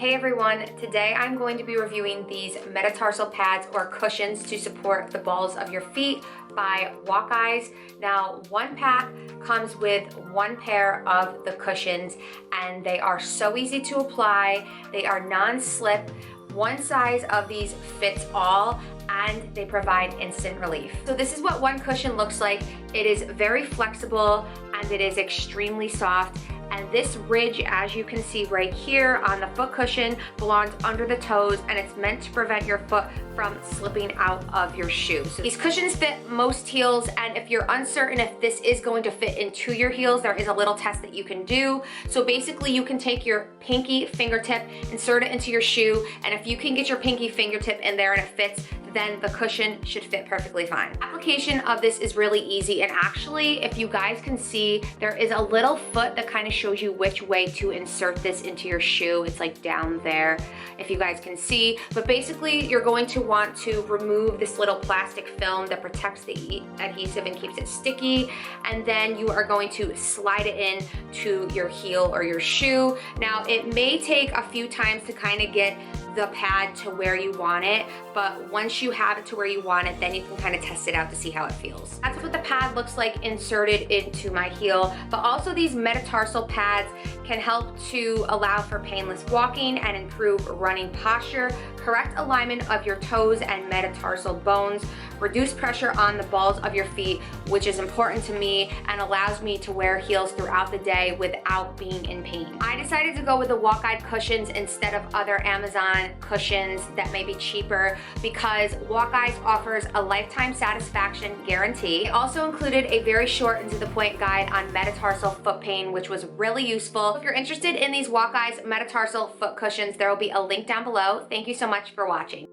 Hey everyone, today I'm going to be reviewing these metatarsal pads or cushions to support the balls of your feet by Walk-Eyes. Now, one pack comes with one pair of the cushions and they are so easy to apply. They are non-slip. One size of these fits all and they provide instant relief. So this is what one cushion looks like. It is very flexible and it is extremely soft. And this ridge, as you can see right here on the foot cushion, belongs under the toes and it's meant to prevent your foot from slipping out of your shoe. So these cushions fit most heels, and if you're uncertain if this is going to fit into your heels, there is a little test that you can do. So basically you can take your pinky fingertip, insert it into your shoe, and if you can get your pinky fingertip in there and it fits, then the cushion should fit perfectly fine. Application of this is really easy, and actually, if you guys can see, there is a little foot that kind of shows you which way to insert this into your shoe. It's like down there, if you guys can see. But basically, you're going to want to remove this little plastic film that protects the adhesive and keeps it sticky, and then you are going to slide it in to your heel or your shoe. Now, it may take a few times to kind of get the pad to where you want it, but once you have it to where you want it, then you can kind of test it out to see how it feels. That's what the pad looks like inserted into my heel, but also these metatarsal pads can help to allow for painless walking and improve running posture, correct alignment of your toes and metatarsal bones, reduce pressure on the balls of your feet, which is important to me and allows me to wear heels throughout the day without being in pain. I decided to go with the Walk-Eyes cushions instead of other Amazon cushions that may be cheaper because Walk-Eyes offers a lifetime satisfaction guarantee. It also included a very short and to the point guide on metatarsal foot pain, which was really useful. If you're interested in these Walk-Eyes metatarsal foot cushions, there will be a link down below. Thank you so much for watching.